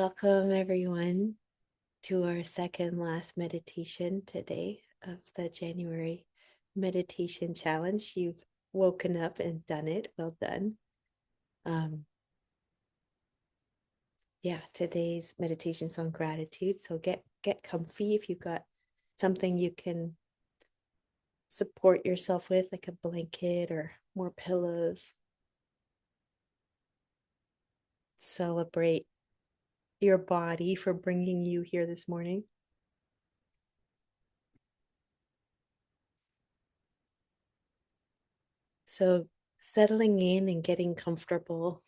Welcome, everyone, to our second last meditation today of the January meditation challenge. You've woken up and done it. Well done. Um, today's meditation's on gratitude. So get comfy if you've got something you can support yourself with, like a blanket or more pillows. Celebrate your body for bringing you here this morning. So settling in and getting comfortable,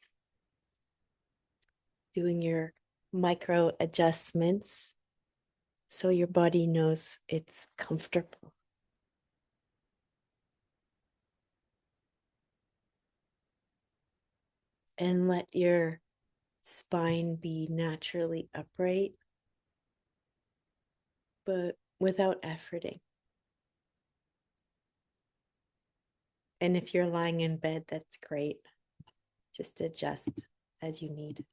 doing your micro adjustments so your body knows it's comfortable. And let your spine be naturally upright, but without efforting. And if you're lying in bed, that's great. Just adjust as you need.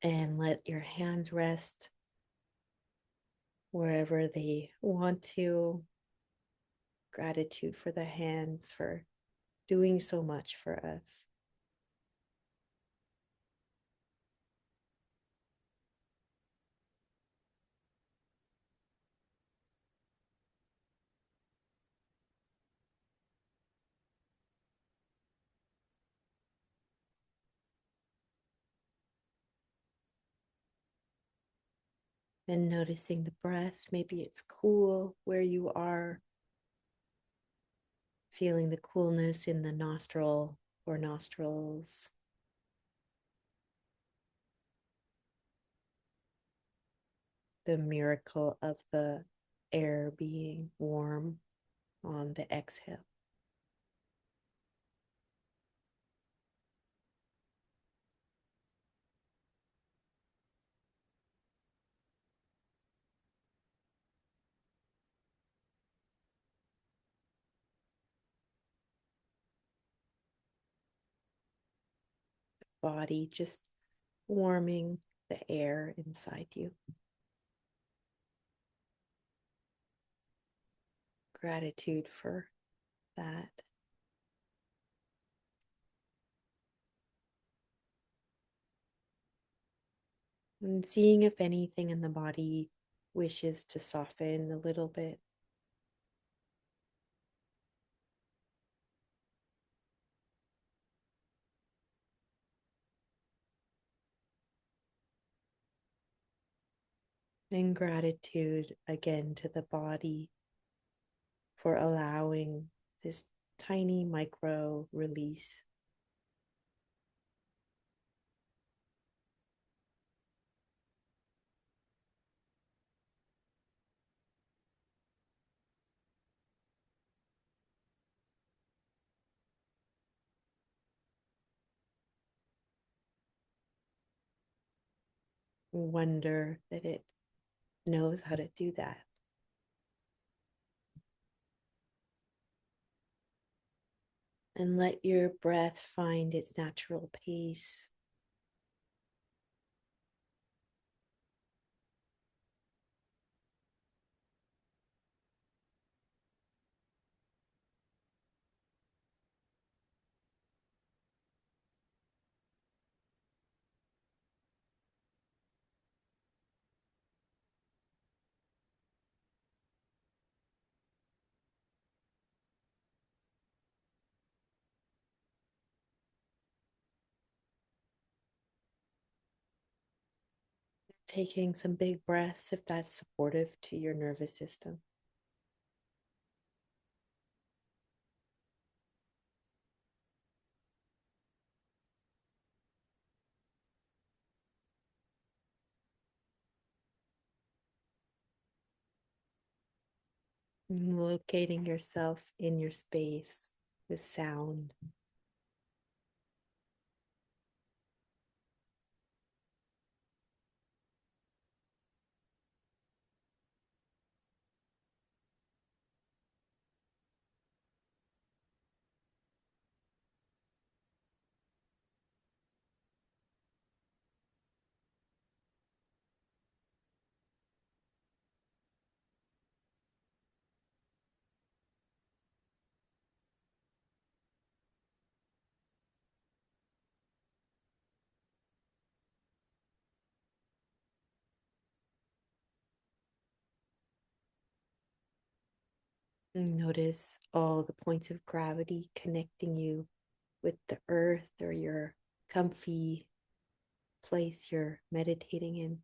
And let your hands rest wherever they want to. Gratitude for the hands for doing so much for us. And noticing the breath. Maybe it's cool where you are, feeling the coolness in the nostril or nostrils. The miracle of the air being warm on the exhale. Body just warming the air inside you. Gratitude for that. And seeing if anything in the body wishes to soften a little bit. And gratitude again to the body for allowing this tiny micro release. Wonder that it knows how to do that. And let your breath find its natural pace. Taking some big breaths if that's supportive to your nervous system. Locating yourself in your space with sound. Notice all the points of gravity connecting you with the earth or your comfy place you're meditating in.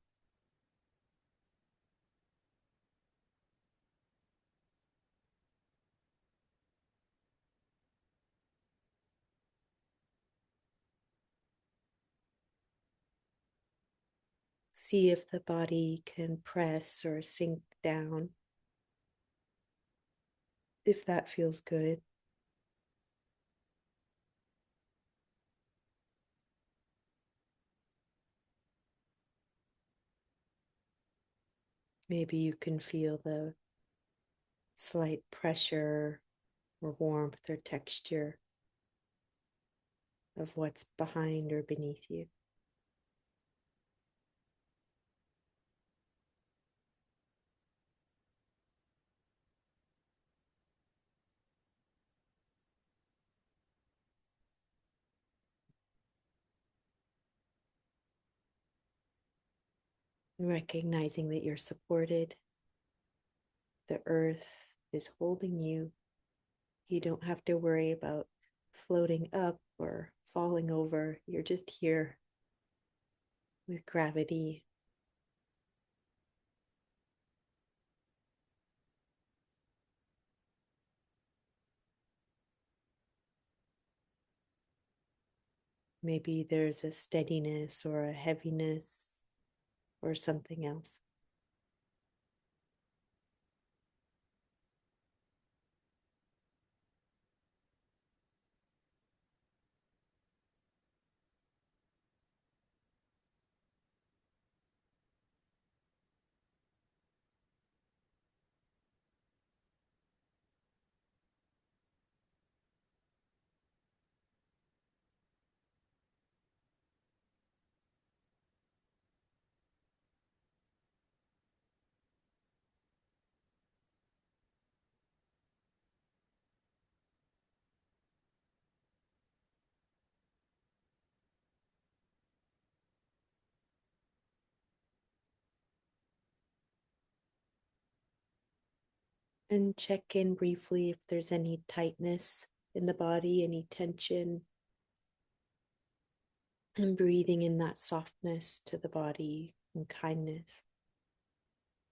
See if the body can press or sink down, if that feels good. Maybe you can feel the slight pressure or warmth or texture of what's behind or beneath you. Recognizing that you're supported, the earth is holding you. You don't have to worry about floating up or falling over. You're just here with gravity. Maybe there's a steadiness or a heaviness or something else. And check in briefly if there's any tightness in the body, any tension, and breathing in that softness to the body and kindness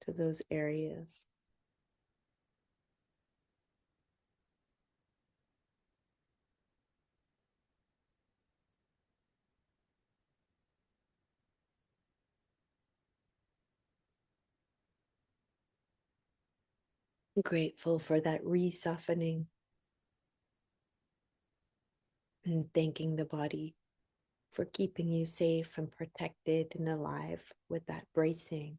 to those areas. Grateful for that re-softening and thanking the body for keeping you safe and protected and alive with that bracing.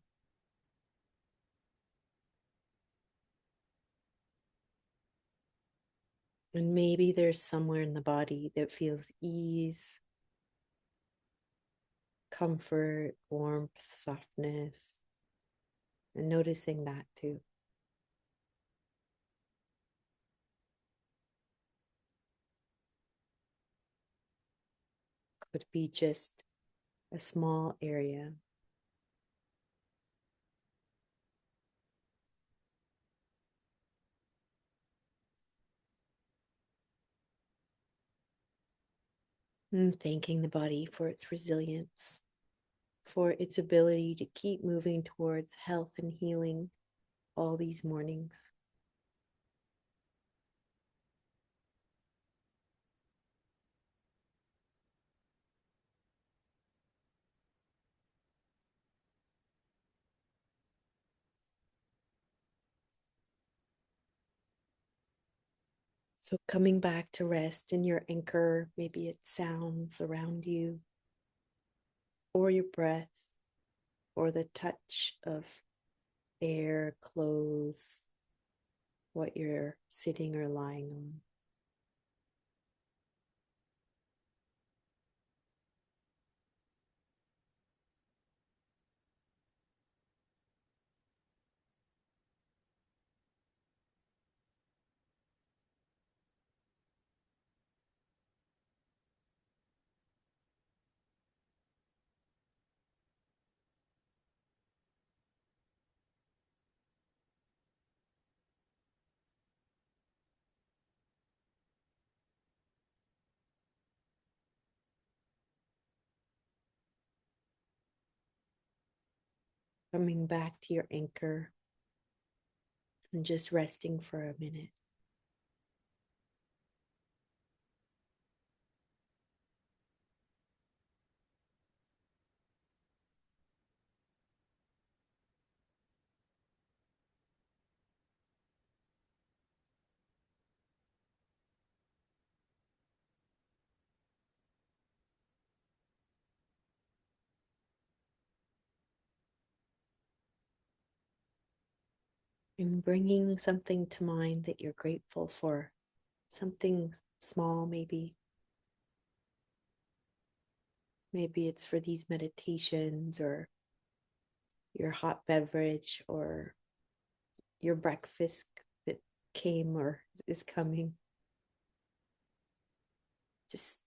And maybe there's somewhere in the body that feels ease, comfort, warmth, softness, and noticing that too. Could be just a small area. And thanking the body for its resilience, for its ability to keep moving towards health and healing all these mornings. So, coming back to rest in your anchor, maybe it sounds around you, or your breath, or the touch of air, clothes, what you're sitting or lying on. coming back to your anchor and just resting for a minute. And bringing something to mind that you're grateful for, something small, maybe. Maybe it's for these meditations or your hot beverage or your breakfast that came or is coming. Just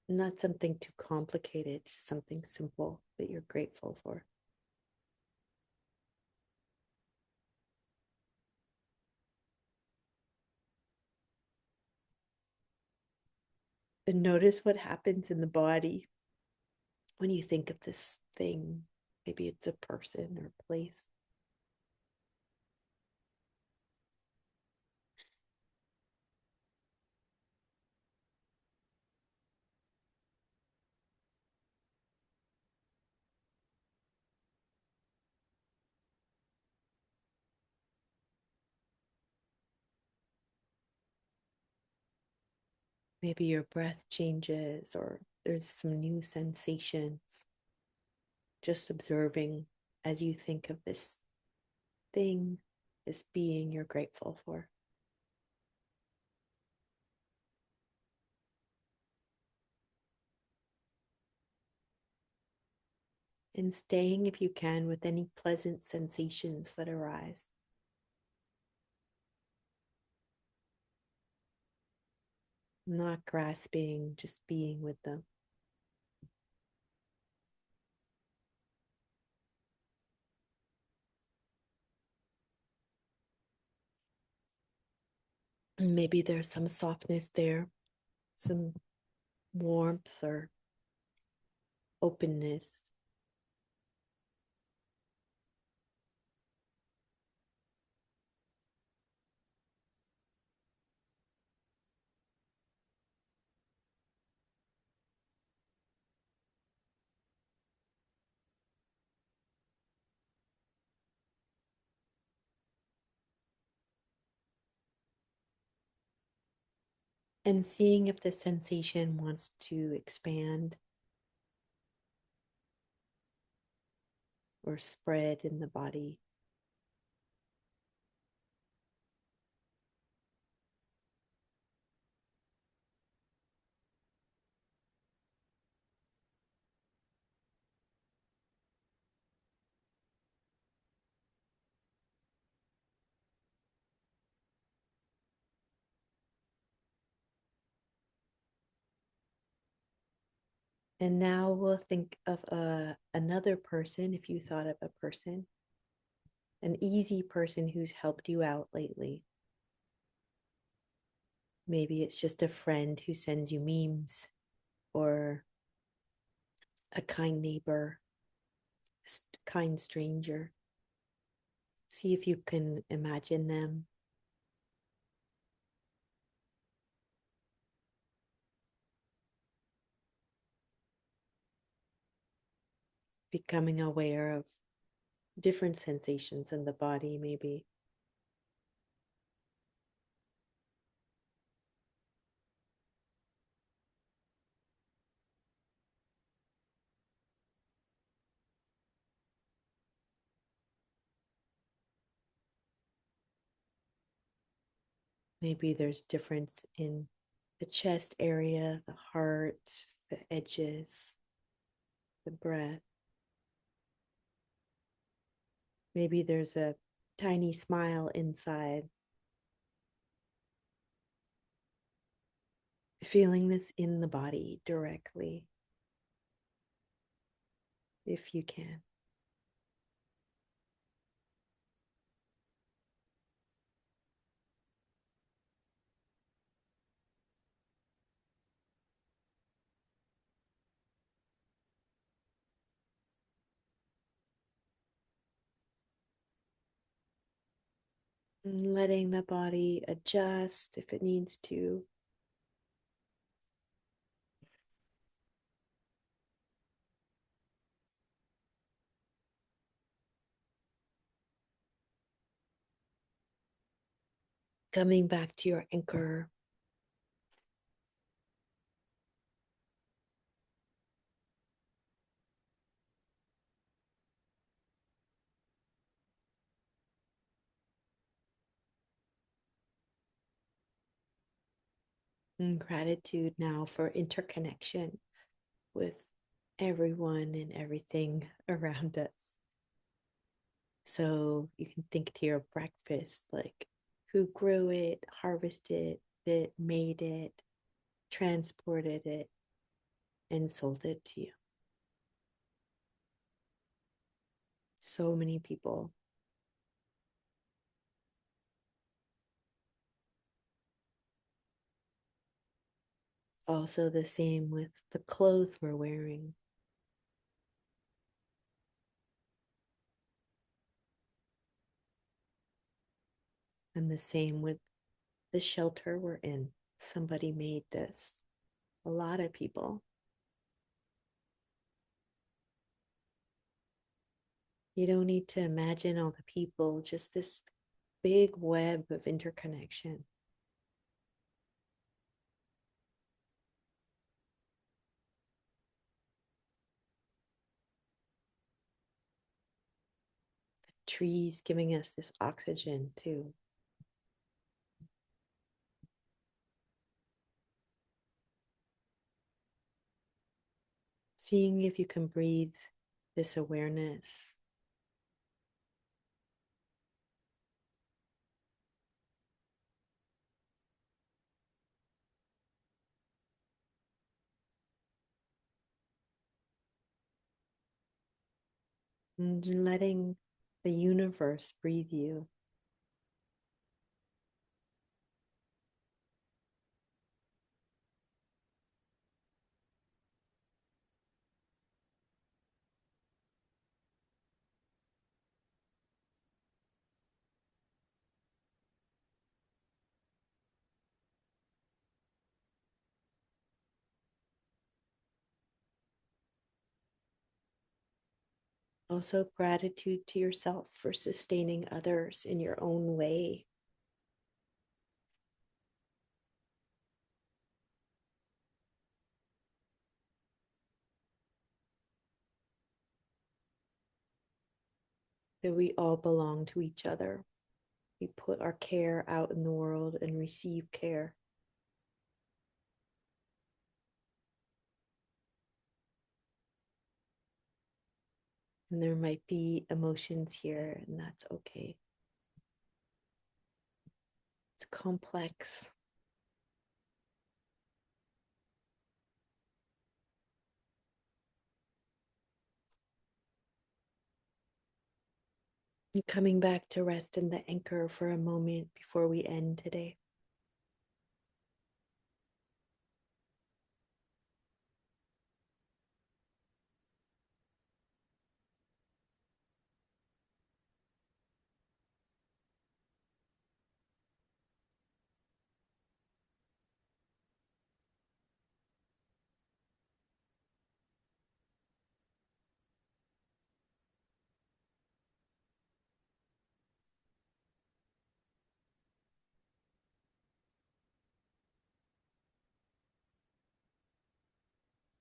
not something too complicated, just something simple that you're grateful for. And notice what happens in the body when you think of this thing. Maybe it's a person or place. Maybe your breath changes or there's some new sensations. Just observing as you think of this thing, this being you're grateful for. And staying, if you can, with any pleasant sensations that arise. Not grasping, just being with them. And maybe there's some softness there, some warmth or openness. And seeing if the sensation wants to expand or spread in the body. And now we'll think of another person, if you thought of a person, an easy person who's helped you out lately. Maybe it's just a friend who sends you memes or a kind neighbor, kind stranger. See if you can imagine them becoming aware of different sensations in the body, maybe. Maybe there's difference in the chest area, the heart, the edges, the breath. Maybe there's a tiny smile inside. Feeling this in the body directly, if you can. And letting the body adjust if it needs to. Coming back to your anchor. And gratitude now for interconnection with everyone and everything around us. So you can think to your breakfast like who grew it, harvested it, made it, transported it, and sold it to you. So many people. Also, the same with the clothes we're wearing. And the same with the shelter we're in. Somebody made this. A lot of people. You don't need to imagine all the people, just this big web of interconnection. Trees giving us this oxygen too. Seeing if you can breathe this awareness. And letting the universe breathe you. Also, gratitude to yourself for sustaining others in your own way. That we all belong to each other. We put our care out in the world and receive care. And there might be emotions here, and that's okay. It's complex. And coming back to rest in the anchor for a moment before we end today.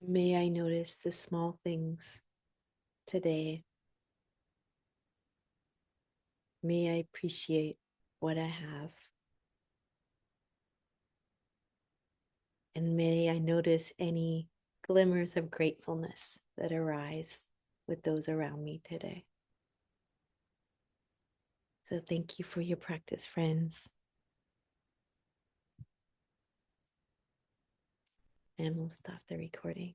May I notice the small things today. May I appreciate what I have. And may I notice any glimmers of gratefulness that arise with those around me today. So thank you for your practice, friends. And we'll stop the recording.